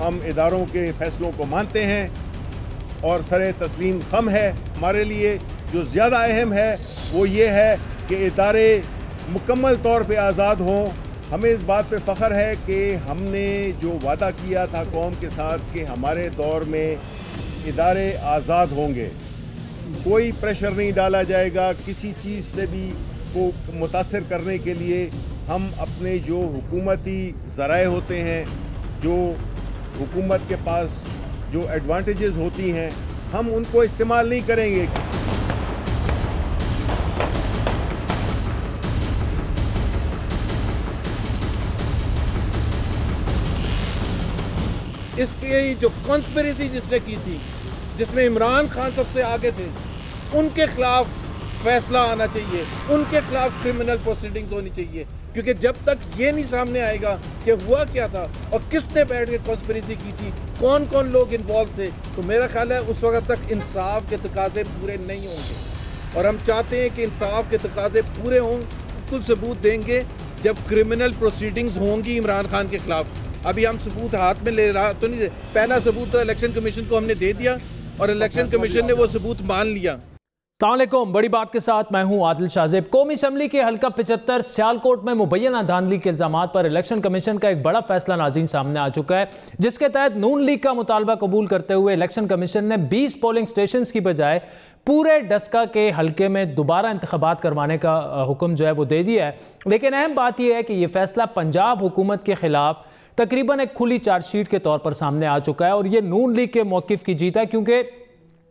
हम इदारों के फैसलों को मानते हैं और सरे तस्लीम खम है। हमारे लिए जो ज़्यादा अहम है वो ये है कि इदारे मुकम्मल तौर पे आज़ाद हों। हमें इस बात पे फ़ख्र है कि हमने जो वादा किया था कौम के साथ कि हमारे दौर में इदारे आज़ाद होंगे, कोई प्रेशर नहीं डाला जाएगा किसी चीज़ से भी को मुतासर करने के लिए। हम अपने जो हुकूमती ज़राए होते हैं, जो हुकूमत के पास जो एडवांटेजेस होती हैं, हम उनको इस्तेमाल नहीं करेंगे। इसकी जो कॉन्स्पिरेसी जिसने की थी, जिसमें इमरान खान सबसे आगे थे, उनके खिलाफ फैसला आना चाहिए, उनके खिलाफ क्रिमिनल प्रोसीडिंग्स होनी चाहिए। क्योंकि जब तक ये नहीं सामने आएगा कि हुआ क्या था और किसने बैठ के कॉन्स्पिरेसी की थी, कौन कौन लोग इन्वॉल्व थे, तो मेरा ख्याल है उस वक्त तक इंसाफ के तकाजे पूरे नहीं होंगे। और हम चाहते हैं कि इंसाफ के तकाजे पूरे हों, कुल सबूत देंगे जब क्रिमिनल प्रोसीडिंग्स होंगी इमरान खान के खिलाफ। अभी हम सबूत हाथ में ले रहा तो नहीं, पहला सबूत तो इलेक्शन कमीशन को हमने दे दिया और इलेक्शन कमीशन ने वो सबूत मान लिया। अस्सलाम वालेकुम। बड़ी बात के साथ मैं हूं आदिल शाहजेब। कौमी असम्बली के हल्का 75 सियालकोट में मुबैना धांधली के इल्जामात पर इलेक्शन कमीशन का एक बड़ा फैसला नाज़रीन सामने आ चुका है, जिसके तहत नून लीग का मुतालबा कबूल करते हुए इलेक्शन कमीशन ने 20 पोलिंग स्टेशन की बजाय पूरे डस्का के हल्के में दोबारा इंतखाबात करवाने का हुक्म जो है वो दे दिया है। लेकिन अहम बात यह है कि यह फैसला पंजाब हुकूमत के खिलाफ तकरीबन एक खुली चार्जशीट के तौर पर सामने आ चुका है और ये नून लीग के मौक़िफ़ की जीत है, क्योंकि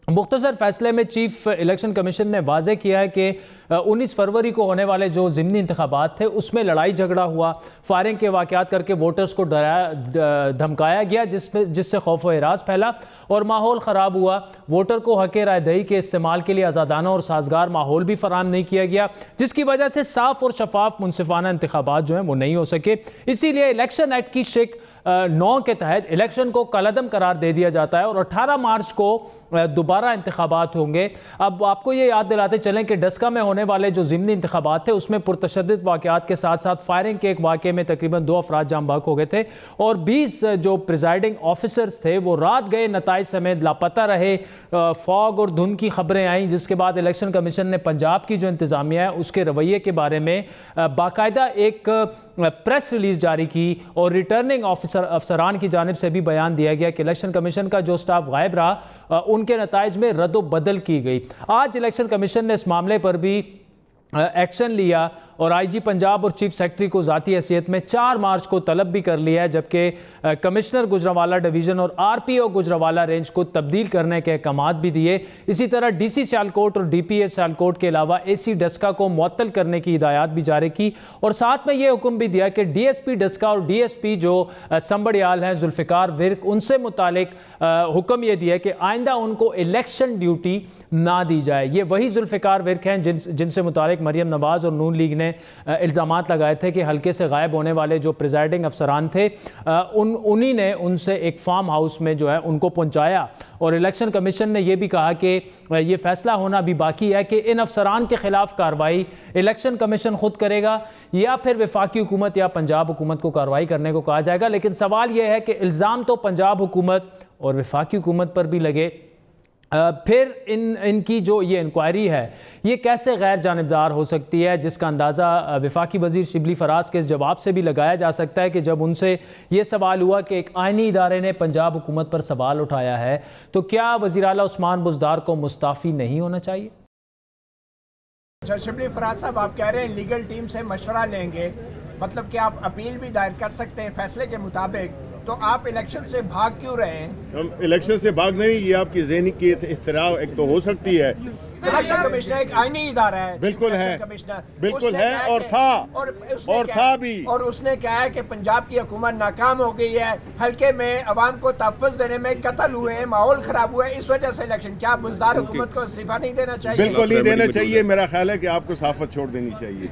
मुख्तसर फैसले में चीफ इलेक्शन कमीशन ने वाज़े किया है कि 19 फरवरी को होने वाले जो ज़िमनी इंतखाबात थे उसमें लड़ाई झगड़ा हुआ, फायरिंग के वाक़यात करके वोटर्स को डराया धमकाया गया, जिससे खौफ व हिरास फैला और माहौल ख़राब हुआ। वोटर को हक़ राय दही के इस्तेमाल के लिए आज़ादाना और साजगार माहौल भी फराहम नहीं किया गया, जिसकी वजह से साफ़ और शफाफ मुनसिफाना इंतखाबात जो हैं वो नहीं हो सके। इसीलिए इलेक्शन एक्ट की शिक 9 के तहत इलेक्शन को कलअदम करार दे दिया जाता है और 18 मार्च को दोबारा इंतखाबात होंगे। अब आपको ये याद दिलाते चलें कि डस्का में होने वाले जो ज़िमनी इंतखाबात थे उसमें पुरतशद्दुद वाक़यात के साथ साथ फायरिंग के एक वाक़े में तकरीबन 2 अफराद जाम बहक हो गए थे और 20 जो प्रिजाइडिंग ऑफिसर्स थे वो रात गए नताइज समेत लापता रहे। फॉग और धुंध की खबरें आईं, जिसके बाद इलेक्शन कमीशन ने पंजाब की जो इंतज़ामिया है उसके रवैये के बारे में बाकायदा एक प्रेस रिलीज जारी की और रिटर्निंग अफसरान की जानिब से भी बयान दिया गया कि इलेक्शन कमीशन का जो स्टाफ गायब रहा उनके नताइज में रद्द बदल की गई। आज इलेक्शन कमीशन ने इस मामले पर भी एक्शन लिया और आईजी पंजाब और चीफ सेक्रेटरी को ज़ाती हैसियत में 4 मार्च को तलब भी कर लिया है, जबकि कमिश्नर गुजरावाला डिवीज़न और आरपीओ गुजरावाला रेंज को तब्दील करने के अहकामात भी दिए। इसी तरह डीसी सियालकोट और डीपीएस सियालकोट के अलावा एसी डस्का को मुअत्तल करने की हिदायत भी जारी की और साथ में यह हुक्म भी दिया कि डीएसपी डस्का और डीएसपी जो संबड़ियाल हैं जुल्फ़िकार विर्क, उनसे मुतालिक हुक्म यह दिया कि आइंदा उनको इलेक्शन ड्यूटी ना दी जाए। ये वही जुल्फ़िकार विर्क हैं जिनसे मुतालिक मरियम नवाज़ और नून लीग ने इल्ज़ामात लगाए थे कि हल्के से गायब होने वाले जो प्रिजाइडिंग अफसरान थे उन्हीं ने उनसे एक फार्म हाउस में जो है उनको पहुंचाया और इलेक्शन कमीशन ने यह भी कहा कि यह फैसला होना भी बाकी है कि इन अफसरान के खिलाफ कार्रवाई इलेक्शन कमीशन खुद करेगा या फिर वफाकी हुकूमत या पंजाब हुकूमत को कार्रवाई करने को कहा जाएगा। लेकिन सवाल यह है कि इल्ज़ाम तो पंजाब हुकूमत और वफाकी हुकूमत पर भी लगे, फिर इनकी जो ये इंक्वायरी है ये कैसे गैर जानिबदार हो सकती है, जिसका अंदाज़ा वफाकी वज़ीर शिबली फराज के जवाब से भी लगाया जा सकता है कि जब उनसे ये सवाल हुआ कि एक आइनी इदारे ने पंजाब हुकूमत पर सवाल उठाया है तो क्या वज़ीर आला उस्मान बुज़दार को मुस्ताफ़ी नहीं होना चाहिए। अच्छा शिबली फराज साहब, आप कह रहे हैं लीगल टीम से मशवरा लेंगे, मतलब कि आप अपील भी दायर कर सकते हैं फैसले के मुताबिक, तो आप इलेक्शन से भाग क्यों रहे हैं? हम इलेक्शन से भाग नहीं, ये आपकी ज़हनी की इस्तराब एक तो हो सकती है। इलेक्शन कमिश्नर एक आईनी इदारा है, बिल्कुल है, कमिश्नर बिल्कुल है और था भी, और उसने कहा है कि पंजाब की हुकूमत नाकाम हो गई है, हल्के में अवाम को तहफ़्फ़ुज़ देने में कत्ल हुए हैं, माहौल खराब हुआ है, इस वजह से इलेक्शन। क्या बुज़दार हुकूमत को इस्तीफा नहीं देना चाहिए? बिल्कुल नहीं देना चाहिए। मेरा ख्याल है कि आपको साफत छोड़ देनी चाहिए।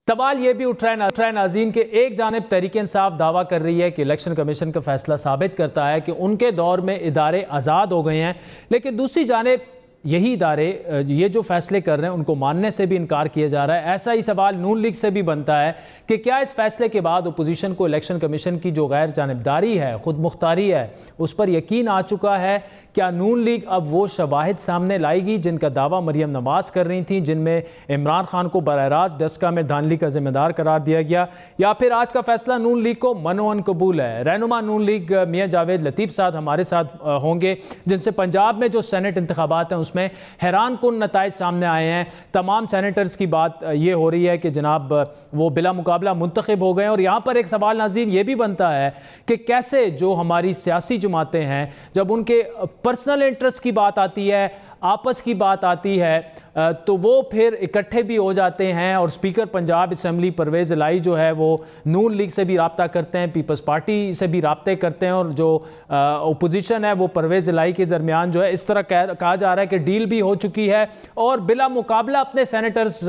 सवाल यह भी उठ रहा है नाज़रीन के एक जानिब तहरीक इंसाफ दावा कर रही है कि इलेक्शन कमीशन का फैसला साबित करता है कि उनके दौर में इदारे आज़ाद हो गए हैं, लेकिन दूसरी जानिब यही इदारे ये जो फैसले कर रहे हैं उनको मानने से भी इनकार किया जा रहा है। ऐसा ही सवाल नून लीग से भी बनता है कि क्या इस फैसले के बाद अपोजिशन को इलेक्शन कमीशन की जो गैर जानिबदारी है, खुद मुख्तारी है, उस पर यकीन आ चुका है? क्या नून लीग अब वो शवाहिद सामने लाएगी जिनका दावा मरियम नवाज कर रही थी, जिनमें इमरान खान को बराह रास्त डस्का में धांधली का जिम्मेदार करार दिया गया, या फिर आज का फैसला नून लीग को मनोअन कबूल है? रहनुमा नून लीग मियां जावेद लतीफ़ साहब हमारे साथ होंगे, जिनसे पंजाब में जो सेनेट इंतखाबात हैं उसमें हैरान कुन नताइज सामने आए हैं। तमाम सेनेटर्स की बात ये हो रही है कि जनाब वो बिला मुकाबला मुंतखब हो गए। और यहाँ पर एक सवाल नाज़रीन ये भी बनता है कि कैसे जो हमारी सियासी जमातें हैं, जब उनके पर्सनल इंटरेस्ट की बात आती है, आपस की बात आती है, तो वो फिर इकट्ठे भी हो जाते हैं। और स्पीकर पंजाब असम्बली परवेज़ इलाही जो है वो नून लीग से भी रब्ता करते हैं, पीपल्स पार्टी से भी रब्ते करते हैं, और जो अपोजिशन है वो परवेज़ इलाही के दरमियान जो है इस तरह कहा जा रहा है कि डील भी हो चुकी है और बिला मुकाबला अपने सेनेटर्स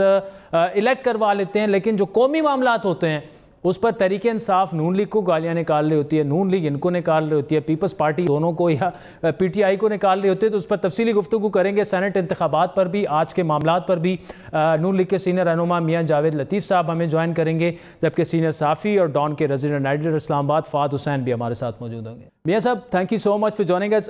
इलेक्ट करवा लेते हैं। लेकिन जो कौमी मामलात होते हैं उस पर तहरीके इंसाफ नून लीग को गालियाँ निकाल रही होती है, नून लीग इनको निकाल रही होती है, पीपल्स पार्टी दोनों को या पीटीआई को निकाल रही होती है। तो उस पर तफसीली गुफ्तगू करेंगे। सेनेट इंतखाबात पर भी, आज के मामलात पर भी नून लीग के सीनियर रहनुमा मियां जावेद लतीफ़ साहब हमें ज्वाइन करेंगे, जबकि सीनियर साफ़ी और डॉन के रेजिडेंट एडिटर इस्लामाबाद फ़ाद हुसैन भी हमारे साथ मौजूद होंगे। मियां साहब, thank you so much for joining us.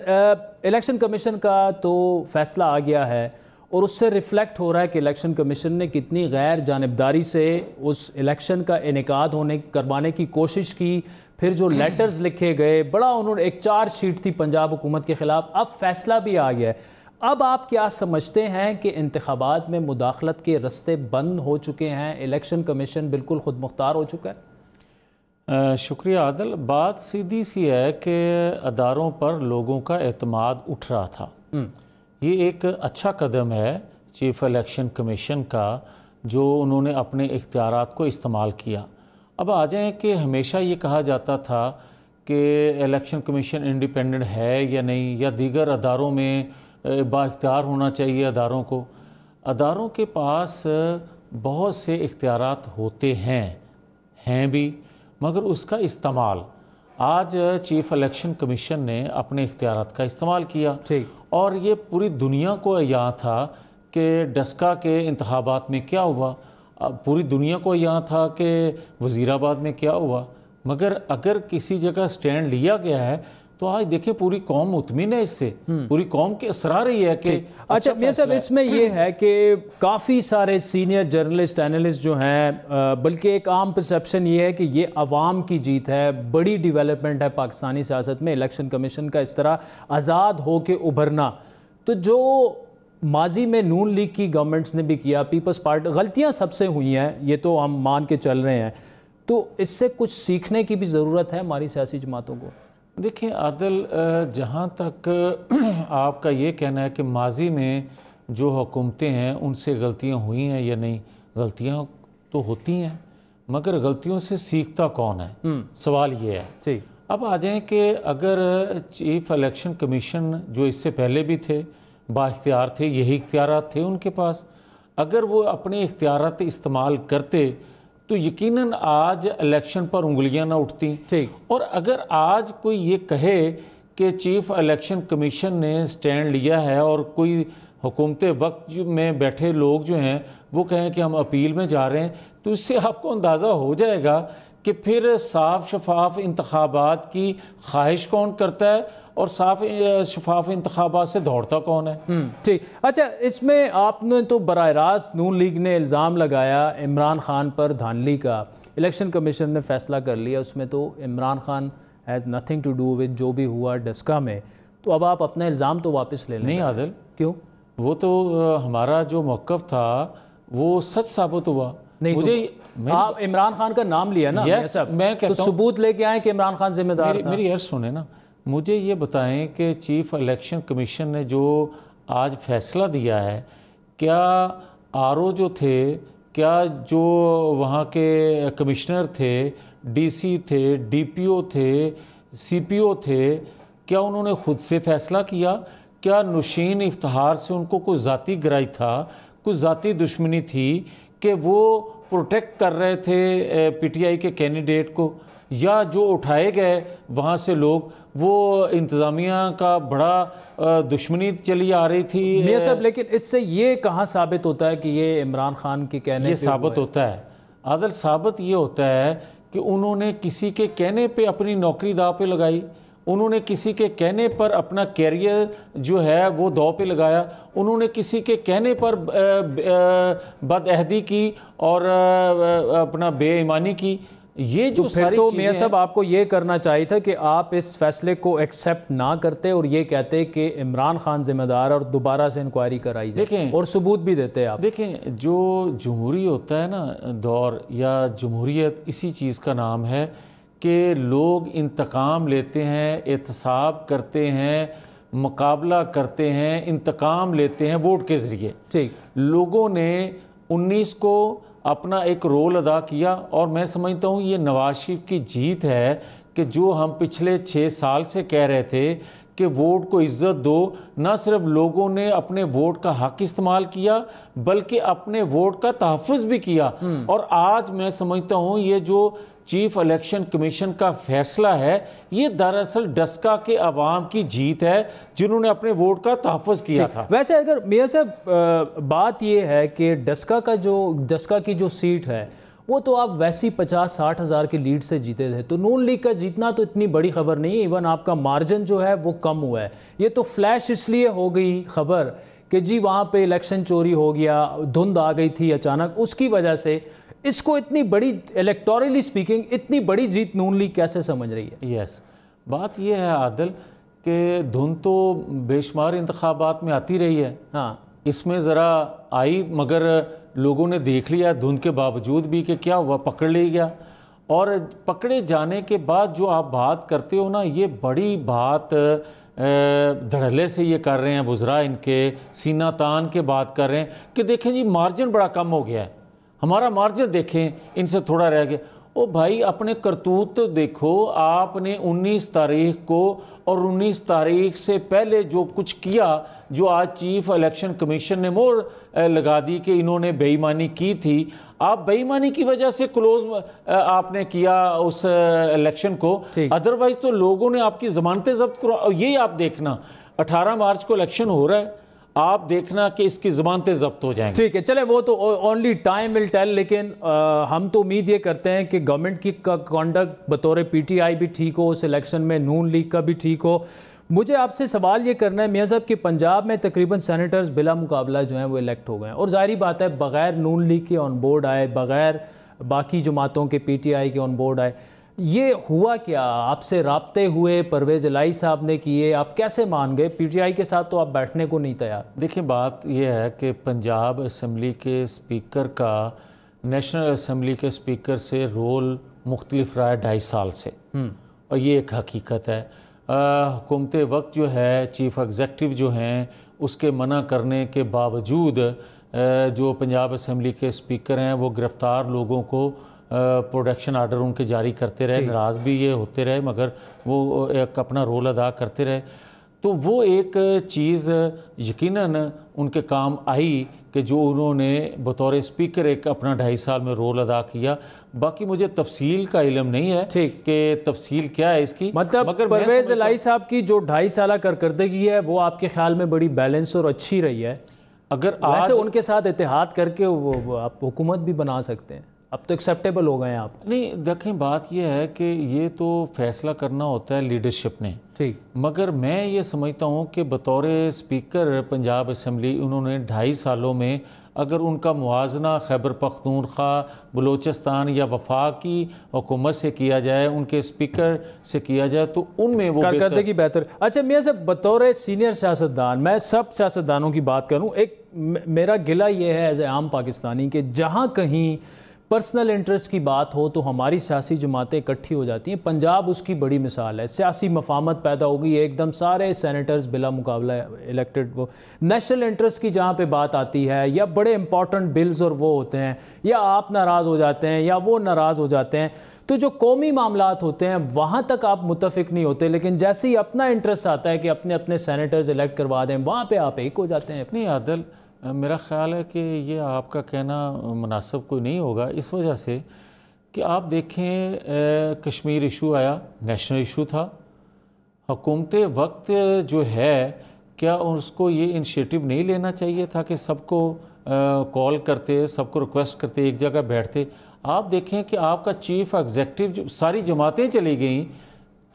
Election commission का तो फैसला आ गया है और उससे रिफ्लेक्ट हो रहा है कि इलेक्शन कमीशन ने कितनी गैर जानिबदारी से उस इलेक्शन का इनेकाद करवाने की कोशिश की। फिर जो लेटर्स लिखे गए, बड़ा उन्होंने एक चार्जशीट थी पंजाब हुकूमत के ख़िलाफ़, अब फैसला भी आ गया है। अब आप क्या समझते हैं कि इंतखाबात में मुदाखलत के रस्ते बंद हो चुके हैं, इलेक्शन कमीशन बिल्कुल खुद मुख्तार हो चुका है? शुक्रिया आदिल। बात सीधी सी है कि अदारों पर लोगों का एतमाद उठ रहा था। ये एक अच्छा कदम है चीफ इलेक्शन कमीशन का, जो उन्होंने अपने इख्तियारात को इस्तेमाल किया। अब आ जाएं कि हमेशा ये कहा जाता था कि इलेक्शन कमीशन इंडिपेंडेंट है या नहीं, या दीगर अदारों में बाइख्तियार होना चाहिए अदारों को। अदारों के पास बहुत से इख्तियारात होते हैं भी, मगर उसका इस्तेमाल आज चीफ इलेक्शन कमीशन ने अपने इख्तियारात का इस्तेमाल किया। और ये पूरी दुनिया को यहाँ था कि डस्का के इंतखाबात में क्या हुआ, पूरी दुनिया को यहाँ था कि वज़ीराबाद में क्या हुआ। मगर अगर किसी जगह स्टैंड लिया गया है तो आज देखिए पूरी कौम मुतमिन है इससे, पूरी कौम के असरा रही है कि अच्छा मियां साहब, इसमें यह है कि काफ़ी सारे सीनियर जर्नलिस्ट एनालिस्ट जो हैं, बल्कि एक आम परसेप्शन ये है कि ये अवाम की जीत है, बड़ी डेवलपमेंट है पाकिस्तानी सियासत में इलेक्शन कमीशन का इस तरह आज़ाद हो के उभरना। तो जो माजी में नून लीग की गवर्नमेंट्स ने भी किया, पीपल्स पार्टी, गलतियाँ सबसे हुई हैं, ये तो हम मान के चल रहे हैं, तो इससे कुछ सीखने की भी ज़रूरत है हमारी सियासी जमातों को। देखिए आदिल, जहाँ तक आपका ये कहना है कि माजी में जो हुकूमतें हैं उनसे गलतियाँ हुई हैं या नहीं, गलतियाँ तो होती हैं, मगर गलतियों से सीखता कौन है, सवाल ये है। ठीक, अब आ जाएं कि अगर चीफ इलेक्शन कमीशन जो इससे पहले भी थे बाइख्तियार थे, यही इख्तियारात थे उनके पास, अगर वो अपने इख्तियारात इस्तेमाल करते तो यकीनन आज इलेक्शन पर उंगलियां ना उठती। ठीक, और अगर आज कोई ये कहे कि चीफ इलेक्शन कमीशन ने स्टैंड लिया है और कोई हुकूमत वक्त में बैठे लोग जो हैं वो कहें कि हम अपील में जा रहे हैं, तो इससे आपको अंदाज़ा हो जाएगा कि फिर साफ शफाफ इंतखाबात की ख्वाहिश कौन करता है और साफ शफाफ इंतखाबात से दौड़ता कौन है। ठीक, अच्छा, इसमें आपने तो बराह रास्त नून लीग ने इल्ज़ाम लगाया इमरान खान पर धांधली का, इलेक्शन कमीशन ने फैसला कर लिया, उसमें तो Imran Khan has nothing to do with जो भी हुआ डस्का में, तो अब आप अपना इल्ज़ाम तो वापस ले लें। नहीं आदिल, क्यों? वो तो हमारा जो मौक़िफ़ था वो सच साबित हुआ। नहीं, मुझे तो आप इमरान खान का नाम लिया ना। यस, मैं कहता हूं, तो सबूत लेके आए कि इमरान खान जिम्मेदार था। मेरी अर्ज़ सुने ना, मुझे ये बताएं कि चीफ इलेक्शन कमीशन ने जो आज फैसला दिया है, क्या आरओ जो थे, क्या जो वहाँ के कमिश्नर थे, डीसी थे, डीपीओ थे, सीपीओ थे, क्या उन्होंने ख़ुद से फैसला किया? क्या नुशीन इफ्तिहार से उनको कोई ज़ाती गराई था, कोई ज़ाती दुश्मनी थी कि वो प्रोटेक्ट कर रहे थे पीटीआई के कैंडिडेट को? या जो उठाए गए वहाँ से लोग, वो इंतज़ामिया का बड़ा दुश्मनी चली आ रही थी। मियां साहब, लेकिन इससे ये कहाँ साबित होता है कि ये इमरान खान के कहने ये साबित होता है आदल, साबित ये होता है कि उन्होंने किसी के कहने पे अपनी नौकरी दाव पे लगाई, उन्होंने किसी के कहने पर अपना कैरियर जो है वो दाव पे लगाया, उन्होंने किसी के कहने पर बदअहदी की और अपना बेईमानी की। ये जो फिर सारी तो चीज़ें मियां साहब आपको ये करना चाहिए था कि आप इस फैसले को एक्सेप्ट ना करते और ये कहते कि इमरान खान जिम्मेदार और दोबारा से इंक्वायरी कराई जाए, देखें और सबूत भी देते आप। देखें, जो जमहूरी होता है ना दौर, या जमहूरियत, इसी चीज़ का नाम है कि लोग इंतकाम लेते हैं, एहतसाब करते हैं, मुकाबला करते हैं, इंतकाम लेते हैं वोट के ज़रिए। ठीक, लोगों ने 19 को अपना एक रोल अदा किया, और मैं समझता हूँ ये नवाज शरीफ की जीत है कि जो हम पिछले 6 साल से कह रहे थे कि वोट को इज़्ज़त दो, ना सिर्फ लोगों ने अपने वोट का हक इस्तेमाल किया बल्कि अपने वोट का तहफ़्फ़ुज़ भी किया। और आज मैं समझता हूँ ये जो चीफ इलेक्शन कमीशन का फैसला है, ये दरअसल डस्का के अवाम की जीत है जिन्होंने अपने वोट का तहफ़्फ़ुज़ किया था। वैसे अगर मियां साहब बात ये है कि डस्का की जो सीट है वो तो आप वैसी 50-60 हज़ार की लीड से जीते थे, तो नून लीग का जीतना तो इतनी बड़ी खबर नहीं है। इवन आपका मार्जिन जो है वो कम हुआ है। ये तो फ्लैश इसलिए हो गई खबर कि जी वहाँ पे इलेक्शन चोरी हो गया, धुंध आ गई थी अचानक, उसकी वजह से इसको इतनी बड़ी, इलेक्टोरली स्पीकिंग, इतनी बड़ी जीत नून लीग कैसे समझ रही है? यस, बात यह है आदिल कि धुंध तो बेशुमार इंतखाबात में आती रही है। हाँ, इसमें ज़रा आई, मगर लोगों ने देख लिया धुंध के बावजूद भी कि क्या हुआ, पकड़ लिया गया। और पकड़े जाने के बाद जो आप बात करते हो ना, ये बड़ी बात धड़ल्ले से ये कर रहे हैं वज़रा, इनके सीना तान के बात कर रहे हैं कि देखें जी मार्जिन बड़ा कम हो गया है, हमारा मार्जिन देखें, इनसे थोड़ा रह गया। ओ भाई, अपने करतूत तो देखो। आपने 19 तारीख को और 19 तारीख से पहले जो कुछ किया, जो आज चीफ इलेक्शन कमीशन ने मोहर लगा दी कि इन्होंने बेईमानी की थी, आप बेईमानी की वजह से क्लोज आपने किया उस इलेक्शन को। अदरवाइज तो लोगों ने आपकी ज़मानतें जब्त करो। यही आप देखना, 18 मार्च को इलेक्शन हो रहा है, आप देखना कि इसकी ज़मानतें जब्त हो जाएंगी। ठीक है, चले वो तो ओनली टाइम विल टेल। लेकिन हम तो उम्मीद ये करते हैं कि गवर्नमेंट की कॉन्डक्ट बतौर पीटीआई भी ठीक हो, उस इलेक्शन में नून लीग का भी ठीक हो। मुझे आपसे सवाल ये करना है मियां साहब कि पंजाब में तकरीबन सेनेटर्स बिला मुकाबला जो हैं वो इलेक्ट हो गए हैं, और जाहिर बात है बग़ैर नून लीग के ऑन बोर्ड आए, बग़ैर बाकी जमातों के पीटीआई के ऑन बोर्ड आए। ये हुआ क्या? आपसे राब्ते हुए, परवेज़ इलाही साहब ने किए, आप कैसे मान गए? पीटीआई के साथ तो आप बैठने को नहीं तैयार। देखिए, बात यह है कि पंजाब असम्बली के स्पीकर का नेशनल असम्बली के स्पीकर से रोल मुख्तलिफ रहा है 2.5 साल से, और ये एक हकीकत है। हुकूमत वक्त जो है, चीफ एग्जेक्टिव जो हैं, उसके मना करने के बावजूद जो पंजाब असम्बली के स्पीकर हैं वो गिरफ़्तार लोगों को प्रोटेक्शन आर्डर उनके जारी करते रहे, नाराज़ भी ये होते रहे, मगर वो एक अपना रोल अदा करते रहे। तो वो एक चीज़ यकीनन उनके काम आई कि जो उन्होंने बतौर स्पीकर एक अपना 2.5 साल में रोल अदा किया। बाकी मुझे तफसील का इल्म नहीं है कि तफसील क्या है इसकी, मतलब मगर परवेज़ इलाही साहब की जो 2.5 साल करकर्दगी है वो आपके ख्याल में बड़ी बैलेंस और अच्छी रही है। अगर आज उनके साथ इत्तेहाद करके वो आप हुकूमत भी बना सकते हैं, अब तो एक्सेप्टेबल हो गए हैं आप। नहीं, देखें, बात यह है कि ये तो फैसला करना होता है लीडरशिप ने, ठीक, मगर मैं ये समझता हूँ कि बतौर स्पीकर पंजाब असम्बली उन्होंने 2.5 सालों में अगर उनका मुआजना खैबर पख्तूनख्वा, बलोचिस्तान या वफाकी हुकूमत से किया जाए, उनके स्पीकर से किया जाए, तो उनमें वो कारकर्दगी बेहतर। अच्छा मियां साहब, बतौर सीनियर सियासतदान, मैं सब सियासतदानों की बात करूँ, एक मेरा गिला ये है एज ए आम पाकिस्तानी कि जहाँ कहीं पर्सनल इंटरेस्ट की बात हो तो हमारी सियासी जमातें इकट्ठी हो जाती हैं। पंजाब उसकी बड़ी मिसाल है। सियासी मफामत पैदा हो गई है, एकदम सारे सेनेटर्स बिला मुकाबला इलेक्टेड। वो नेशनल इंटरेस्ट की जहाँ पे बात आती है, या बड़े इंपॉर्टेंट बिल्स और वो होते हैं, या आप नाराज़ हो जाते हैं या वो नाराज़ हो जाते हैं, तो जो कौमी मामलात होते हैं वहाँ तक आप मुत्तफिक नहीं होते, लेकिन जैसे ही अपना इंटरेस्ट आता है कि अपने अपने सेनेटर्स इलेक्ट करवा दें, वहाँ पर आप एक हो जाते हैं। नहीं आदल, मेरा ख़्याल है कि ये आपका कहना मुनासिब कोई नहीं होगा, इस वजह से कि आप देखें कश्मीर इशू आया, नेशनल इशू था। हुकूमत वक्त जो है, क्या उसको ये इनिशिएटिव नहीं लेना चाहिए था कि सबको कॉल करते, सबको रिक्वेस्ट करते, एक जगह बैठते? आप देखें कि आपका चीफ एग्जेक्टिव, सारी जमातें चली गई,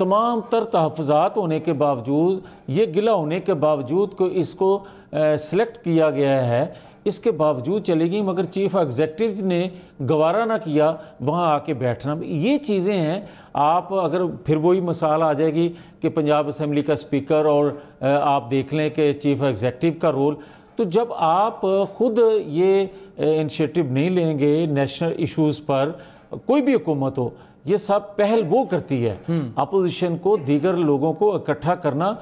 तमाम तर तहफ़्फ़ुज़ात होने के बावजूद, ये गिला होने के बावजूद को इसको सिलेक्ट किया गया है, इसके बावजूद चली गई, मगर चीफ एग्जेक्टिव ने गवारा ना किया वहाँ आके बैठना। ये चीज़ें हैं। आप अगर फिर वही मिसाल आ जाएगी कि पंजाब असम्बली का स्पीकर और आप देख लें कि चीफ एग्जेक्टिव का रोल। तो जब आप ख़ुद ये इनिशिएटिव नहीं लेंगे नेशनल इश्यूज़ पर, कोई भी हुकूमत हो, ये सब पहल वो करती है, अपोजिशन को, दीगर लोगों को इकट्ठा करना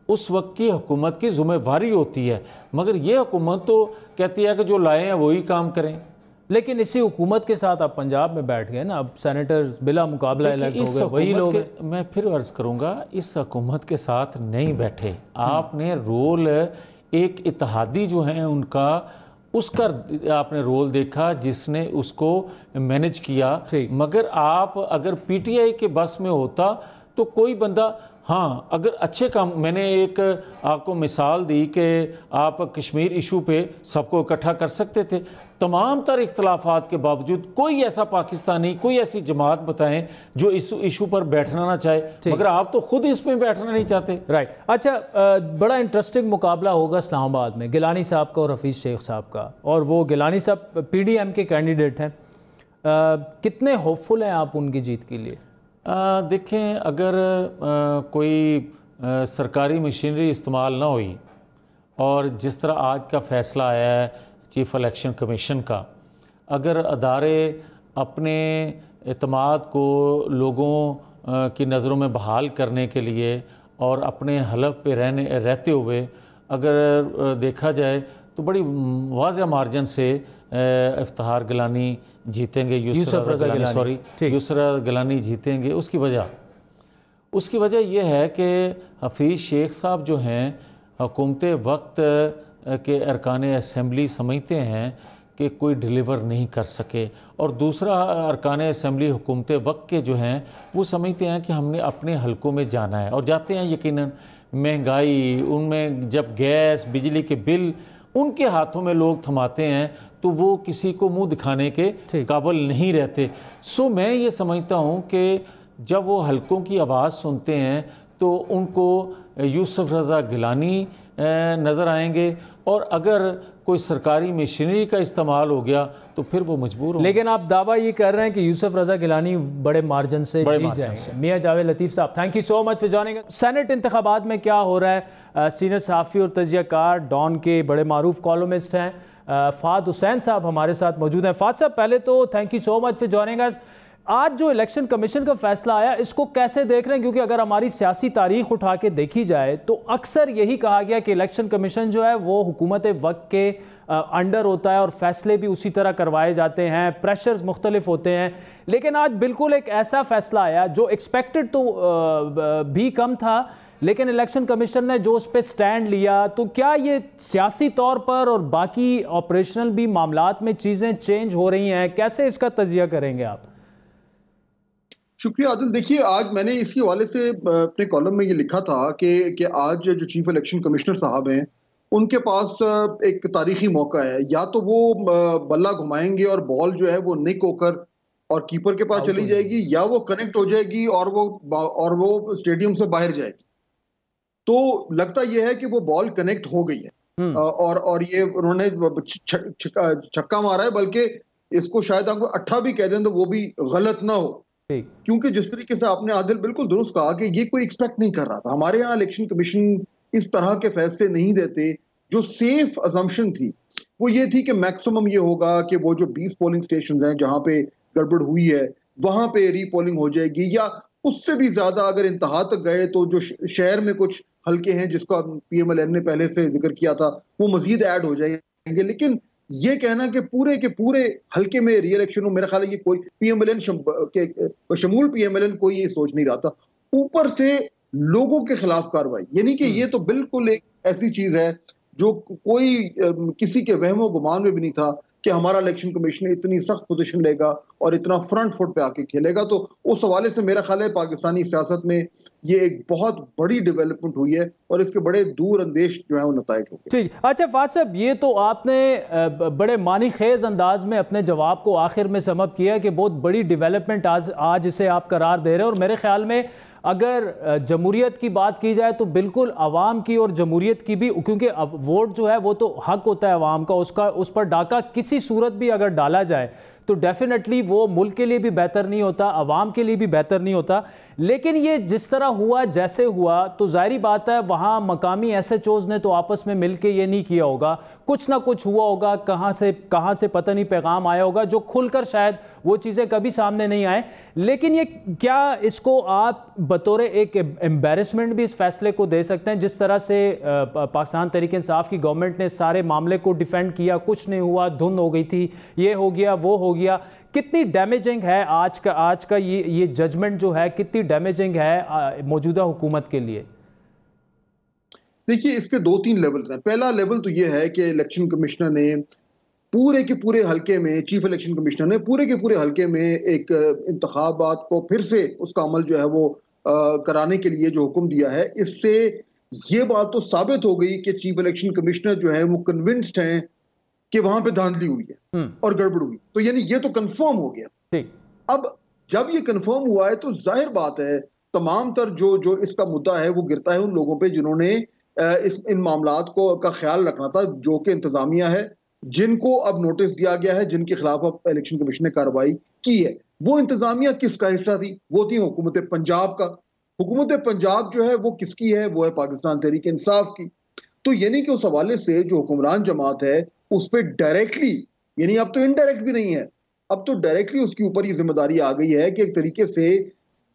उस वक्त की हुकूमत की जिम्मेवारी होती है, मगर ये हुकूमत तो कहती है कि जो लाए हैं वही काम करें। लेकिन इसी हुकूमत के साथ आप पंजाब में बैठ गए ना, अब सेनेटर बिला मुकाबला इलेक्ट हो गए, वही लोग। मैं फिर अर्ज करूंगा, इस हुकूमत के साथ नहीं बैठे। आपने रोल एक इत्तेहादी जो है उनका, उसका आपने रोल देखा जिसने उसको मैनेज किया, मगर आप अगर पीटीआई के बस में होता तो कोई बंदा, हाँ अगर अच्छे काम, मैंने एक आपको मिसाल दी कि आप कश्मीर इशू पे सबको इकट्ठा कर सकते थे, तमाम तर इख्तलाफात के बावजूद कोई ऐसा पाकिस्तानी, कोई ऐसी जमात बताएं जो इस इशू पर बैठना ना चाहे, मगर आप तो खुद इसमें बैठना नहीं चाहते। राइट। अच्छा, बड़ा इंटरेस्टिंग मुकाबला होगा इस्लामाबाद में, गिलानी साहब का और हफीज़ शेख साहब का, और वो गिलानी साहब पीडीएम के कैंडिडेट हैं। कितने होपफुल हैं आप उनकी जीत के लिए? देखें, अगर कोई सरकारी मशीनरी इस्तेमाल ना हुई और जिस तरह आज का फ़ैसला आया है चीफ़ इलेक्शन कमीशन का, अगर अदारे अपने एतमाद को लोगों की नज़रों में बहाल करने के लिए और अपने हलफ पे रहते हुए अगर देखा जाए तो बड़ी वाज़ेह मार्जिन से इफ्तिखार गिलानी जीतेंगे, यूसरा गिलानी जीतेंगे। उसकी वजह यह है कि हफीज़ शेख साहब जो हैं हुकूमत वक्त के अरकान असम्बली समझते हैं कि कोई डिलीवर नहीं कर सके, और दूसरा अरकान असम्बली हुकूमत वक्त के जो हैं वो समझते हैं कि हमने अपने हलकों में जाना है, और जाते हैं। यकीनन महंगाई, उनमें जब गैस बिजली के बिल उनके हाथों में लोग थमाते हैं तो वो किसी को मुंह दिखाने के काबिल नहीं रहते। सो मैं ये समझता हूँ कि जब वो हलकों की आवाज़ सुनते हैं तो उनको यूसुफ रज़ा गिलानी नज़र आएंगे, और अगर कोई सरकारी मशीनरी का इस्तेमाल हो गया तो फिर वो मजबूर हो। लेकिन आप दावा ये कर रहे हैं कि यूसुफ रज़ा गिलानी बड़े मार्जिन से जीत जाएंगे। मियां जावेद लतीफ़ साहब, thank you so much for joining us. Senate इंतखाबात में क्या हो रहा है? सीनियर सहाफ़ी और तजियाकार डॉन के बड़े मारूफ कॉलमिस्ट हैं फ़ाद हुसैन साहब हमारे साथ मौजूद हैं। फ़ाद साहब, पहले तो thank you so much for joining अस। आज जो इलेक्शन कमीशन का फैसला आया, इसको कैसे देख रहे हैं? क्योंकि अगर हमारी सियासी तारीख उठा के देखी जाए तो अक्सर यही कहा गया कि इलेक्शन कमीशन जो है वो हुकूमत वक्त के अंडर होता है और फैसले भी उसी तरह करवाए जाते हैं, प्रेशर्स मुख्तलिफ होते हैं। लेकिन आज बिल्कुल एक ऐसा फैसला आया जो एक्सपेक्टेड तो भी कम था, लेकिन इलेक्शन कमीशन ने जो उस पर स्टैंड लिया, तो क्या ये सियासी तौर पर और बाकी ऑपरेशनल भी मामलात में चीज़ें चेंज हो रही हैं? कैसे इसका तजिया करेंगे आप? शुक्रिया आदिल। देखिए, आज मैंने इसी हवाले से अपने कॉलम में ये लिखा था कि आज जो चीफ इलेक्शन कमिश्नर साहब हैं उनके पास एक तारीखी मौका है। या तो वो बल्ला घुमाएंगे और बॉल जो है वो निक होकर और कीपर के पास चली जाएगी, या वो कनेक्ट हो जाएगी और वो स्टेडियम से बाहर जाएगी। तो लगता यह है कि वो बॉल कनेक्ट हो गई है और ये उन्होंने छक्का मारा है, बल्कि इसको शायद आपको अट्ठा भी कह दें तो वो भी गलत ना हो, क्योंकि जिस तरीके से आपने आदिल बिल्कुल दुरुस्त कहा कि ये कोई एक्सपेक्ट नहीं कर रहा था। हमारे यहाँ इलेक्शन कमीशन इस तरह के फैसले नहीं देते। जो सेफ अजम्पशन थी वो ये थी कि मैक्सिमम ये होगा कि वो जो 20 पोलिंग स्टेशन हैं जहां पे गड़बड़ हुई है वहां पे रीपोलिंग हो जाएगी, या उससे भी ज्यादा अगर इंतहा तक गए तो जो शहर में कुछ हल्के हैं जिसका पीएमएलएन ने पहले से जिक्र किया था वो मजीद ऐड हो जाएंगे। लेकिन ये कहना कि पूरे के पूरे हल्के में री इलेक्शन हो, मेरा ख्याल है ये कोई पीएमएलएन शमूल पीएमएलएन कोई ये सोच नहीं रहा था। ऊपर से लोगों के खिलाफ कार्रवाई, यानी कि ये तो बिल्कुल एक ऐसी चीज है जो कोई किसी के वहमो गुमान में भी नहीं था कि हमारा इलेक्शन कमीशन इतनी सख्त पोजीशन लेगा और इतना फ्रंट फुट पे आके खेलेगा। तो उस हवाले से मेरा ख्याल है पाकिस्तानी सियासत में ये एक बहुत बड़ी डेवलपमेंट हुई है और इसके बड़े दूर अंदेश जो है वो नताइज हो गए। ठीक, अच्छा फाज साहब, ये तो आपने बड़े मानी खेज अंदाज में अपने जवाब को आखिर में समअप किया कि बहुत बड़ी डेवलपमेंट आज इसे आप करार दे रहे हैं। और मेरे ख्याल में अगर जमहूरियत की बात की जाए तो बिल्कुल अवाम की और जमहूरियत की भी, क्योंकि अब वोट जो है वो तो हक होता है अवाम का, उस पर डाका किसी सूरत भी अगर डाला जाए तो डेफिनेटली वो मुल्क के लिए भी बेहतर नहीं होता, अवाम के लिए भी बेहतर नहीं होता। लेकिन ये जिस तरह हुआ जैसे हुआ तो जाहिर बात है वहाँ मकामी SHOs ने तो आपस में मिल के ये नहीं किया होगा, कुछ ना कुछ हुआ होगा, कहाँ से पता नहीं पैगाम आया होगा जो खुलकर शायद वो चीज़ें कभी सामने नहीं आए। लेकिन ये क्या इसको आप बतौर एक एम्बेरसमेंट भी इस फैसले को दे सकते हैं, जिस तरह से पाकिस्तान तहरीक इंसाफ की गवर्नमेंट ने सारे मामले को डिफेंड किया, कुछ नहीं हुआ, धुंध हो गई थी, ये हो गया वो हो गया। कितनी डैमेजिंग है आज का ये जजमेंट जो है, कितनी डैमेजिंग है मौजूदा हुकूमत के लिए? देखिए, इसके 2-3 लेवल्स हैं। पहला लेवल तो ये है कि इलेक्शन कमिश्नर ने पूरे के पूरे हलके में, चीफ इलेक्शन कमिश्नर ने पूरे के पूरे हलके में एक इंतखाबात को फिर से उसका अमल जो है वो कराने के लिए जो हुक्म दिया है, इससे ये बात तो साबित हो गई कि चीफ इलेक्शन कमिश्नर जो है वो कन्विंस्ड हैं कि वहां पे धांधली हुई है और गड़बड़ हुई। तो यानी ये तो कंफर्म हो गया। अब जब ये कंफर्म हुआ है तो जाहिर बात है तमाम तर जो इसका मुद्दा है वो गिरता है उन लोगों पे जिन्होंने इन मामलात को का ख्याल रखना था, जो कि इंतजामिया है, जिनको अब नोटिस दिया गया है, जिनके खिलाफ अब इलेक्शन कमीशन ने कार्रवाई की है। वो इंतजामिया किसका हिस्सा थी? वो थी हुकूमत पंजाब का। हुकूमत पंजाब जो है वो किसकी है? वो है पाकिस्तान तहरीक इंसाफ की। तो यानी कि उस हवाले से जो हुक्मरान जमात है उस पर डायरेक्टली, यानी अब तो इनडायरेक्ट भी नहीं है, अब तो डायरेक्टली उसके ऊपर ये जिम्मेदारी आ गई है कि एक तरीके से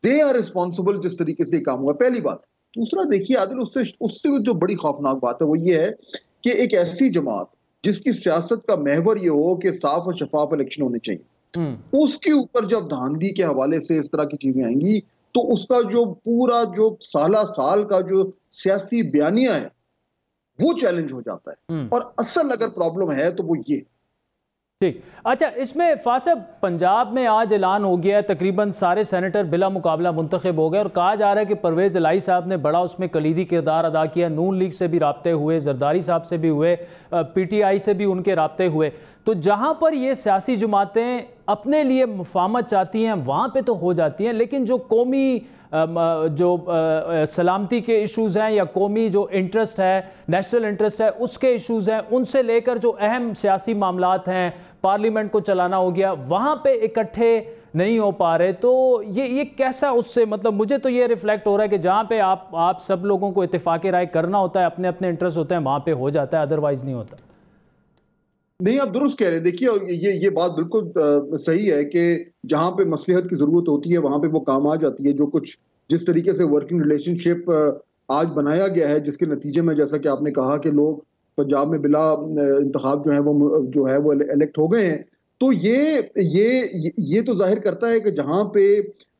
दे आर रिस्पॉन्सिबल जिस तरीके से काम हुआ। पहली बात। दूसरा, देखिए आदिल, उससे जो बड़ी खौफनाक बात है वो ये है कि एक ऐसी जमात जिसकी सियासत का महवर ये हो कि साफ और शफाफ इलेक्शन होने चाहिए, उसके ऊपर जब धांधली के हवाले से इस तरह की चीजें आएंगी तो उसका जो पूरा जो साल का जो सियासी बयानिया है वो चैलेंज हो जाता है। और असल अगर प्रॉब्लम है तो वो ये। ठीक, अच्छा, इसमें फासब पंजाब में आज ऐलान हो गया है, तकरीबन सारे सेनेटर बिला मुकाबला मुंतखब हो गए और कहा जा रहा है कि परवेज़ इलाही साहब ने बड़ा उसमें कलीदी किरदार अदा किया। नून लीग से भी राब्ते हुए, जरदारी साहब से भी हुए, PTI से भी उनके राब्ते हुए। तो जहाँ पर ये सियासी जमातें अपने लिए मुफाहमत चाहती हैं वहाँ पे तो हो जाती हैं, लेकिन जो कौमी जो सलामती के इश्यूज़ हैं या कौमी जो इंटरेस्ट है, नेशनल इंटरेस्ट है, उसके इश्यूज़ हैं, उनसे लेकर जो अहम सियासी मामलात हैं, पार्लियामेंट को चलाना हो गया, वहाँ पे इकट्ठे नहीं हो पा रहे। तो ये कैसा उससे, मतलब मुझे तो ये रिफ्लेक्ट हो रहा है कि जहाँ पे आप सब लोगों को इत्तेफाक राय करना होता है, अपने अपने इंटरेस्ट होते हैं, वहाँ पे हो जाता है, अदरवाइज नहीं होता। नहीं, आप दुरुस्त कह रहे हैं। देखिए ये बात बिल्कुल सही है कि जहां पे मसलिहत की जरूरत होती है वहां पे वो काम आ जाती है। जो कुछ जिस तरीके से वर्किंग रिलेशनशिप आज बनाया गया है, जिसके नतीजे में जैसा कि आपने कहा कि लोग पंजाब में बिला इंतखाब जो है वो इलेक्ट हो गए हैं, तो ये तो जाहिर करता है कि जहां पे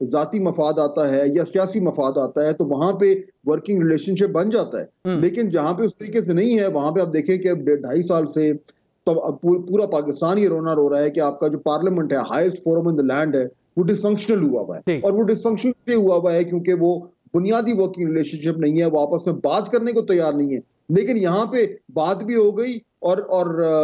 जाती मफाद आता है या सियासी मफाद आता है तो वहां पे वर्किंग रिलेशनशिप बन जाता है। लेकिन जहां पे उस तरीके से नहीं है, वहां पे आप देखें कि 2.5 साल से तो पूरा पाकिस्तान ये रोना रो रहा है कि आपका जो पार्लियामेंट है, highest forum in the land है, वो डिसफंक्शनल हुआ है। और वो डिसफंक्शनल इसलिए हुआ है क्योंकि वो बुनियादी वर्किंग रिलेशनशिप नहीं है, वो आपस में बात करने को तैयार नहीं है। लेकिन यहाँ पे बात भी हो गई और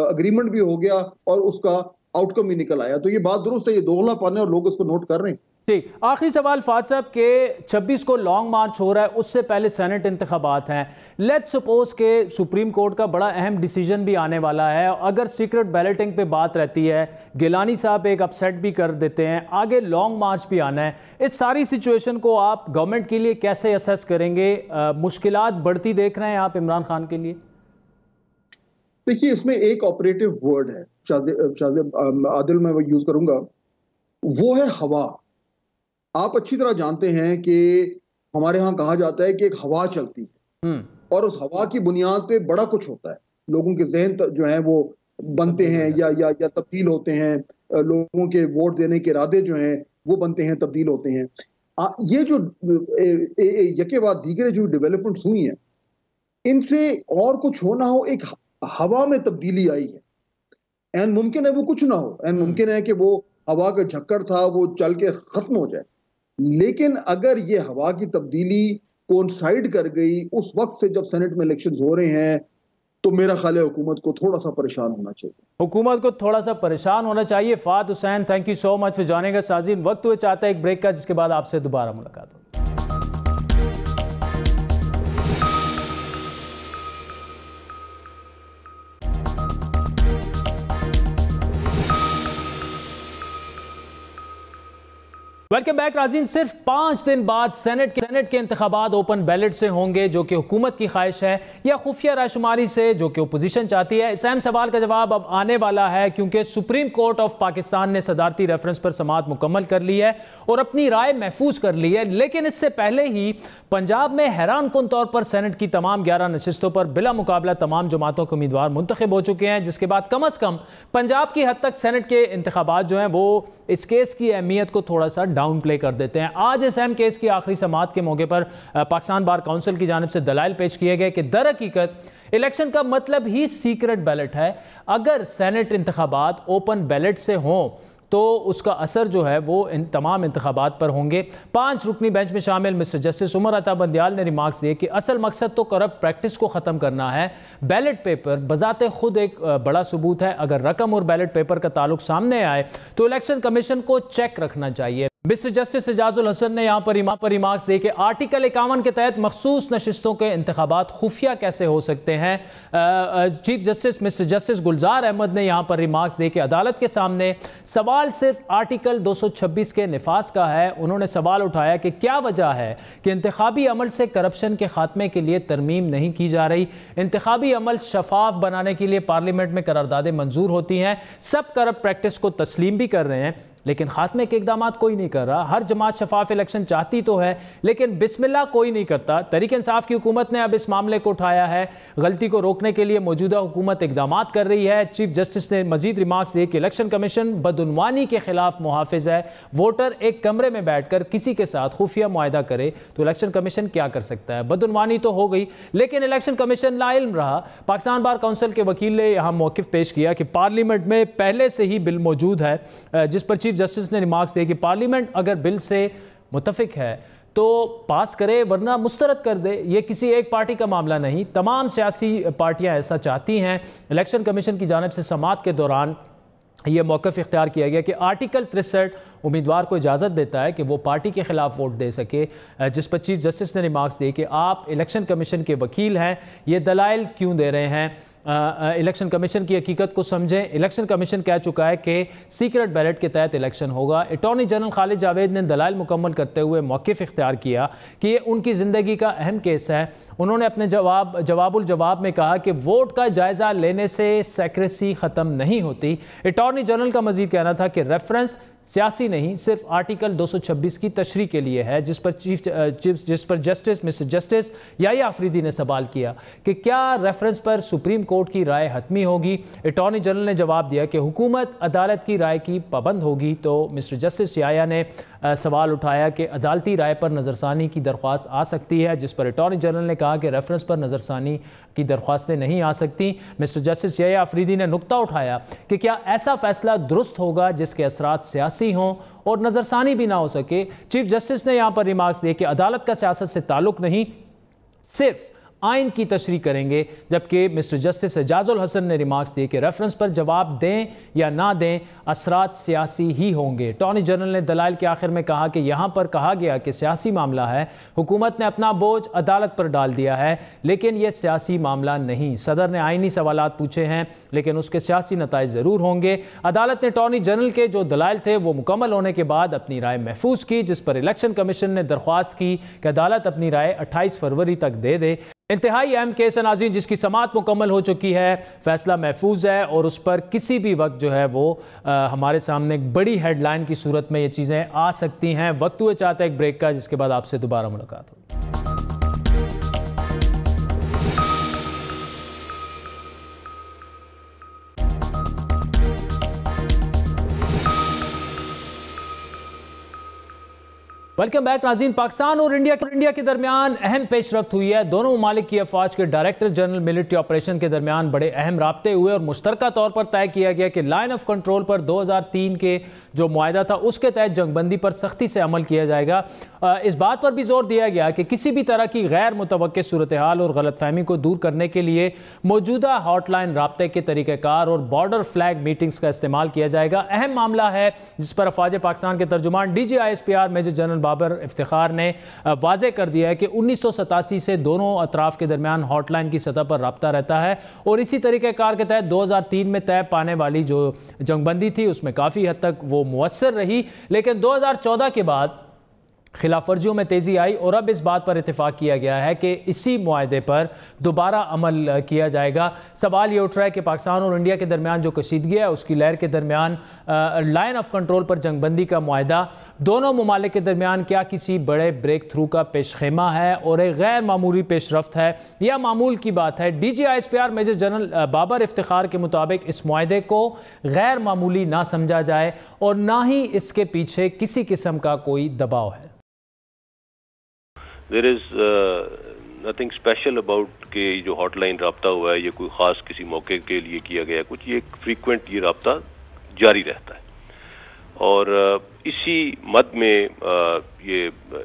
अग्रीमेंट भी हो गया और उसका आउटकम भी निकल आया। तो ये बात दुरुस्त है, ये दोगलापन है और लोग इसको नोट कर रहे हैं। ठीक, आखिरी सवाल फाज साहब के 26 को लॉन्ग मार्च हो रहा है, उससे पहले सेनेट इंतखाबात हैं। लेट्स सपोज के सुप्रीम कोर्ट का बड़ा अहम डिसीजन भी आने वाला है। अगर सीक्रेट बैलेटिंग पे बात रहती है, गिलानी साहब एक अपसेट भी कर देते हैं, आगे लॉन्ग मार्च भी आना है, इस सारी सिचुएशन को आप गवर्नमेंट के लिए कैसे असेस करेंगे? मुश्किलात बढ़ती देख रहे हैं आप इमरान खान के लिए? देखिए, इसमें एक ऑपरेटिव वर्ड है, आदिल मैं वो यूज करूंगा, वो है हवा। आप अच्छी तरह जानते हैं कि हमारे यहाँ कहा जाता है कि एक हवा चलती है और उस हवा की बुनियाद पे बड़ा कुछ होता है। लोगों के जहन जो हैं वो बनते हैं या तब्दील होते हैं, लोगों के वोट देने के इरादे जो हैं वो बनते हैं, तब्दील होते हैं। ये जो यके बाद दीगर जो डेवलपमेंट्स हुई हैं, इनसे और कुछ होना हो, एक हवा में तब्दीली आई है। एन मुमकिन है वो कुछ ना हो, एन मुमकिन है कि वो हवा का झक्कड़ था वो चल के खत्म हो जाए, लेकिन अगर ये हवा की तब्दीली कोइंसाइड कर गई उस वक्त से जब सेनेट में इलेक्शन हो रहे हैं, तो मेरा ख्याल है हुकूमत को थोड़ा सा परेशान होना चाहिए। हुकूमत को थोड़ा सा परेशान होना चाहिए। फात Hussain, thank you so much for joining us. साज़ीन, वक्त हुए चाहता है एक ब्रेक का, जिसके बाद आपसे दोबारा मुलाकात होगी। वेलकम बैक नाज़रीन। सिर्फ 5 दिन बाद सेनेट के इंतखाबात ओपन बैलेट से होंगे, जो कि हुकूमत की ख्वाहिश है, या खुफिया रायशुमारी से, जो कि अपोजिशन चाहती है। इस अहम सवाल का जवाब अब आने वाला है, क्योंकि सुप्रीम कोर्ट ऑफ पाकिस्तान ने सदारती रेफरेंस पर समाअत मुकम्मल कर ली है और अपनी राय महफूज कर ली है। लेकिन इससे पहले ही पंजाब में हैरान कुन तौर पर सेनेट की तमाम 11 नशिस्तों पर बिला मुकाबला तमाम जमातों के उम्मीदवार मुंतखब हो चुके हैं, जिसके बाद कम अज़ कम पंजाब की हद तक सेनेट के इंतखाबात जो हैं वो इस केस की अहमियत को थोड़ा सा डाउन प्ले कर देते हैं। आज इस अहम केस की आखिरी समाअत के मौके पर पाकिस्तान बार काउंसिल की जानिब से दलाइल पेश किए गए कि दर हकीकत इलेक्शन का मतलब ही सीक्रेट बैलेट है। अगर सेनेट इंतखाबात ओपन बैलेट से हों तो उसका असर जो है वो इन तमाम इंतखाबात पर होंगे। 5 रुकनी बेंच में शामिल मिस्टर जस्टिस उमर अता बंदियाल ने रिमार्क्स दिए कि असल मकसद तो करप्ट प्रैक्टिस को ख़त्म करना है। बैलेट पेपर बजाते खुद एक बड़ा सबूत है। अगर रकम और बैलेट पेपर का ताल्लुक सामने आए तो इलेक्शन कमीशन को चेक रखना चाहिए। मिस्टर जस्टिस एजाजुल हसन ने यहाँ पर रिमार्क्स दिए कि आर्टिकल 51 के तहत मखसूस नशिस्तों के इंतखाबात खुफिया कैसे हो सकते हैं। चीफ जस्टिस मिस्टर जस्टिस गुलजार अहमद ने यहाँ पर रिमार्क्स दिए कि अदालत के सामने सवाल सिर्फ आर्टिकल 226 के निफाज का है। उन्होंने सवाल उठाया कि क्या वजह है कि इंतखाबी अमल से करप्शन के खात्मे के लिए तरमीम नहीं की जा रही। इंतखाबी अमल शफाफ बनाने के लिए पार्लियामेंट में करारदादें मंजूर होती हैं, सब करप्ट प्रैक्टिस को तस्लीम भी कर रहे हैं, लेकिन खात्मे के इकदाम कोई नहीं कर रहा। हर जमात शफाफ इलेक्शन चाहती तो है, लेकिन बिस्मिल्लाह कोई नहीं करता। तहरीक इंसाफ की हुकूमत ने अब इस मामले को उठाया है। गलती को रोकने के लिए मौजूदा हुकूमत इकदाम कर रही है। चीफ जस्टिस ने मजीद रिमार्क्स दिए कि इलेक्शन कमीशन बदउनवानी के खिलाफ मुहाफिज है। वोटर एक कमरे में बैठकर किसी के साथ खुफिया मुआहदा करे तो इलेक्शन कमीशन क्या कर सकता है। बदउनवानी तो हो गई, लेकिन इलेक्शन कमीशन लाइल्म रहा। पाकिस्तान बार काउंसिल के वकील ने यहाँ मौक़िफ़ पेश किया कि पार्लियामेंट में पहले से ही बिल मौजूद है, जिस पर चीफ जस्टिस ने रिमार्क्स दिए कि पार्लियामेंट अगर बिल से मुत्तफिक है तो पास करे, वरना मुस्तरद कर दे। ये किसी एक पार्टी का मामला नहीं, तमाम सियासी पार्टियां ऐसा चाहती हैं। इलेक्शन कमीशन की जानिब से समाअत के दौरान यह मौक़िफ़ इख्तियार किया गया कि आर्टिकल 63 उम्मीदवार को इजाज़त देता है कि वो पार्टी के खिलाफ वोट दे सके, जिस पर चीफ जस्टिस ने रिमार्क्स दिए कि आप इलेक्शन कमीशन के वकील हैं, ये दलाइल क्यों दे रहे हैं। इलेक्शन कमीशन की हकीकत को समझें। इलेक्शन कमीशन कह चुका है कि सीक्रेट बैलेट के तहत इलेक्शन होगा। अटॉर्नी जनरल खालिद जावेद ने दलाइल मुकम्मल करते हुए मौक़िफ़ इख्तियार किया कि ये उनकी ज़िंदगी का अहम केस है। उन्होंने अपने जवाबुल जवाब में कहा कि वोट का जायज़ा लेने से सेक्रेसी ख़त्म नहीं होती। अटॉर्नी जनरल का मज़ीद कहना था कि रेफरेंस सियासी नहीं, सिर्फ आर्टिकल 226 की तशरीह के लिए है, जिस पर justice mister justice Yahya Afridi ने सवाल किया कि क्या रेफरेंस पर सुप्रीम कोर्ट की राय हतमी होगी। अटॉर्नी जनरल ने जवाब दिया कि हुकूमत अदालत की राय की पाबंद होगी। तो मिस्टर जस्टिस याह्या ने सवाल उठाया कि अदालती राय पर नज़रसानी की दरख्वास्त आ सकती है, जिस पर अटॉर्नी जनरल ने कहा कि रेफरेंस पर नज़रसानी की दरख्वास्तें नहीं आ सकती। मिस्टर जस्टिस याह्या अफरीदी ने नुक्ता उठाया कि क्या ऐसा फैसला दुरुस्त होगा जिसके असरात सियासी हों और नज़रसानी भी ना हो सके। चीफ जस्टिस ने यहाँ पर रिमार्क्स दिए कि अदालत का सियासत से ताल्लुक़ नहीं, सिर्फ आइन की तशरीह करेंगे। जबकि मिस्टर जस्टिस एजाजुल हसन ने रिमार्क्स दिए कि रेफरेंस पर जवाब दें या ना दें, असरात सियासी ही होंगे। अटॉर्नी जनरल ने दलाइल के आखिर में कहा कि यहाँ पर कहा गया कि सियासी मामला है, हुकूमत ने अपना बोझ अदालत पर डाल दिया है, लेकिन यह सियासी मामला नहीं। सदर ने आइनी सवालात पूछे हैं, लेकिन उसके सियासी नताइज ज़रूर होंगे। अदालत ने अटॉर्नी जनरल के जो दलाइल थे वो मुकम्मल होने के बाद अपनी राय महफूज की, जिस पर इलेक्शन कमीशन ने दरख्वास्त की कि अदालत अपनी राय 28 फरवरी तक दे दे। इंतहाई अहम केस है नाज़रीन, जिसकी समाअत मुकम्मल हो चुकी है, फैसला महफूज है और उस पर किसी भी वक्त जो है वो हमारे सामने एक बड़ी हेडलाइन की सूरत में ये चीज़ें आ सकती हैं। वक्त हुए चाहता है एक ब्रेक का, जिसके बाद आपसे दोबारा मुलाकात होगी। वेलकम बैक नाज़रीन। पाकिस्तान और इंडिया के दरमियान अहम पेशरफ्त हुई है। दोनों ममालिक की अफवाज के डायरेक्टर जनरल मिलिट्री ऑपरेशन के दरमियान बड़े अहम राब्ते हुए और मुश्तरका तौर पर तय किया गया कि लाइन ऑफ कंट्रोल पर 2003 के जो मुआहदा था उसके तहत जंगबंदी पर सख्ती से अमल किया जाएगा। इस बात पर भी जोर दिया गया कि किसी भी तरह की गैर मुतवक्के सूरत हाल और गलतफहमी को दूर करने के लिए मौजूदा हॉटलाइन राब्ते के तरीक़ाकार और बॉर्डर फ्लैग मीटिंग्स का इस्तेमाल किया जाएगा। अहम मामला है जिस पर अफवाज पाकिस्तान के तर्जुमान DGISPR major general Babar Iftikhar ने वाज़े कर दिया है कि 1987 से दोनों अतराफ के दरमियान हॉटलाइन की सतह पर रब्ता रहता है और इसी तरीक़ेकार के तहत 2003 में तय पाने वाली जो जंगबंदी थी उसमें काफ़ी हद तक वो मुअस्सर रही। लेकिन 2014 के बाद खिलाफ वर्जियों में तेज़ी आई और अब इस बात पर इत्तेफाक किया गया है कि इसी मुआहदे पर दोबारा अमल किया जाएगा। सवाल ये उठ रहा है कि पाकिस्तान और इंडिया के दरमियान जो कशीदगी है उसकी लहर के दरमियान लाइन ऑफ कंट्रोल पर जंगबंदी का मुआहदा दोनों ममालिक के दरमियान क्या किसी बड़े ब्रेक थ्रू का पेशखेमा है और एक गैर मामूली पेशरफ्त है या मामूल की बात है। DGISPR major general Babar Iftikhar के मुताबिक इस मुआहदे को गैर मामूली ना समझा जाए और ना ही इसके पीछे किसी किस्म का कोई दबाव है। There is nothing special about कि जो हॉटलाइन राब्ता हुआ है ये कोई ख़ास किसी मौके के लिए किया गया कुछ, ये एक फ्रीक्वेंट ये राब्ता जारी रहता है और इसी मद में ये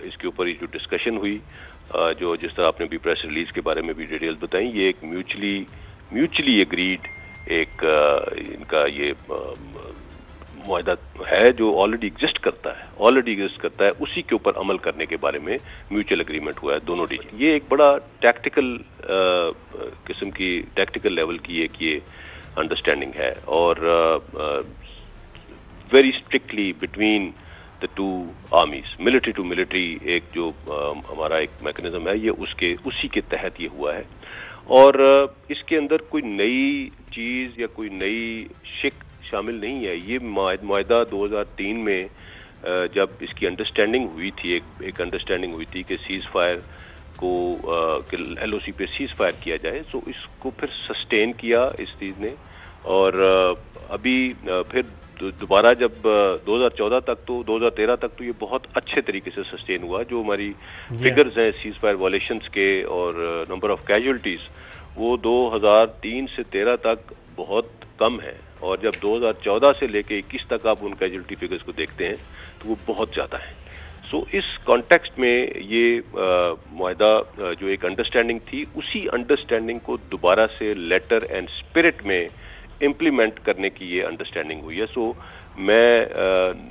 इसके ऊपर जो डिस्कशन हुई जो जिस तरह आपने भी प्रेस रिलीज के बारे में भी डिटेल्स बताई, ये एक म्यूचुअली एग्रीड एक इनका ये मुआहदा है जो ऑलरेडी एग्जिस्ट करता है उसी के ऊपर अमल करने के बारे में म्यूचुअल एग्रीमेंट हुआ है दोनों डी। ये एक बड़ा टैक्टिकल किस्म की टैक्टिकल लेवल की एक ये अंडरस्टैंडिंग है और very strictly between the two armies, military to military एक जो हमारा एक मैकेनिज्म है ये उसी के तहत ये हुआ है और इसके अंदर कोई नई चीज या कोई नई शिक शामिल नहीं है। ये मुआहदा 2003 में जब इसकी अंडरस्टैंडिंग हुई थी, एक अंडरस्टैंडिंग हुई थी कि सीज फायर को LOC पे सीज फायर किया जाए, तो इसको फिर सस्टेन किया इस चीज ने और अभी फिर दोबारा जब 2014 तक तो 2013 तक तो ये बहुत अच्छे तरीके से सस्टेन हुआ। जो हमारी फिगर्स हैं सीज फायर वायलेशंस के और नंबर ऑफ कैजुअल्टीज वो 2003 से 13 तक बहुत कम है और जब 2014 से लेके 21 तक आप उन कैजुअल्टी फिगर्स को देखते हैं तो वो बहुत ज़्यादा है। सो इस कॉन्टेक्स्ट में ये मुआहदा जो एक अंडरस्टैंडिंग थी उसी अंडरस्टैंडिंग को दोबारा से लेटर एंड स्पिरिट में इम्प्लीमेंट करने की ये अंडरस्टैंडिंग हुई है। सो मैं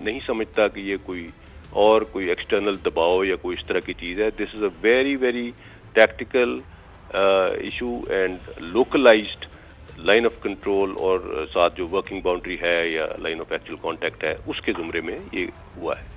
नहीं समझता कि ये कोई एक्सटर्नल दबाव या कोई इस तरह की चीज़ है। This is a very very tactical issue and localised line of control और साथ जो वर्किंग बाउंड्री है या लाइन ऑफ एक्चुअल कांटेक्ट है उसके जुमरे में ये हुआ है।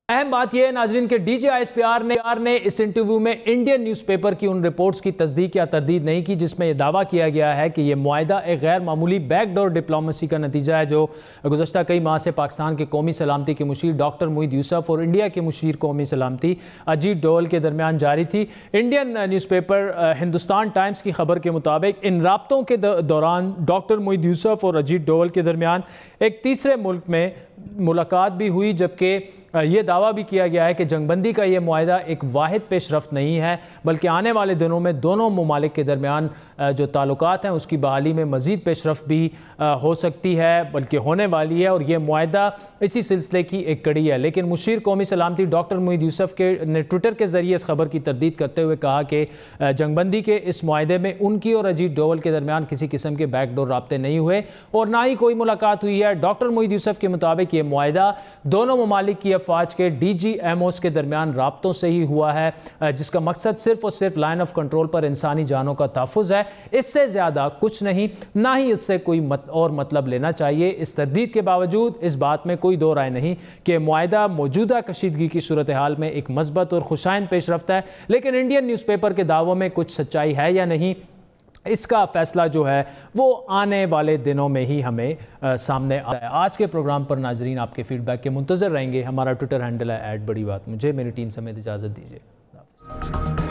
अहम बात यह है नाजरीन के DGISPR ने इस इंटरव्यू में इंडियन न्यूज़पेपर की उन रिपोर्ट्स की तस्दीक या तरदीद नहीं की जिसमें यह दावा किया गया है कि यह मुआहदा एक गैर मामूली बैकडोर डिप्लोमेसी का नतीजा है जो गुज़श्ता कई माह से पाकिस्तान के कौमी सलामती के मुशीर डॉक्टर मोईद यूसुफ और इंडिया के मुशीर कौमी सलामती अजीत डोवल के दरमियान जारी थी। इंडियन न्यूज़पेपर हिंदुस्तान टाइम्स की खबर के मुताबिक इन राब्तों के दौरान डॉक्टर मोईद यूसुफ और अजीत डोवल के दरमियान एक तीसरे मुल्क में मुलाकात भी हुई जबकि ये दावा भी किया गया है कि जंगबंदी का ये मुआहदा एक वाहिद पेशरफ्त नहीं है बल्कि आने वाले दिनों में दोनों ममालिक के दरमियान जो ताल्लुकात हैं उसकी बहाली में मज़ीद पेशरफ्त भी हो सकती है बल्कि होने वाली है और ये मुआहदा इसी सिलसिले की एक कड़ी है। लेकिन मुशीर कौमी सलामती डॉक्टर मोईद यूसुफ ने ट्विटर के ज़रिए इस खबर की तरदीद करते हुए कहा कि जंगबंदी के इस मुआहदे में उनकी और अजीत डोवल के दरमियान किसी किस्म के बैकडोर राब्ते नहीं हुए और ना ही कोई मुलाकात हुई है। डॉक्टर मोईद यूसुफ के मुताबिक ये मुआहदा दोनों ममालिक की अफवाज के DGMOs के दरमियान राब्तों से ही हुआ है जिसका मकसद सिर्फ और सिर्फ लाइन ऑफ कंट्रोल पर इंसानी जानों का तहफ़्फ़ुज़ है, इससे ज़्यादा कुछ नहीं, ना ही इससे कोई और मतलब लेना चाहिए। इस तरदीद के बावजूद इस बात में कोई दो राय नहीं कि मुआहदा मौजूदा कशीदगी की सूरत हाल में एक मस्बत और खुशाइंद पेशरफ्त है। लेकिन इंडियन न्यूज़पेपर के दावों में कुछ सच्चाई है या नहीं, इसका फैसला जो है वो आने वाले दिनों में ही हमें सामने आता है। आज के प्रोग्राम पर नाजरीन आपके फीडबैक के मुंतज़र रहेंगे। हमारा ट्विटर हैंडल है @बड़ी बात। मुझे मेरी टीम समेत इजाज़त दीजिए।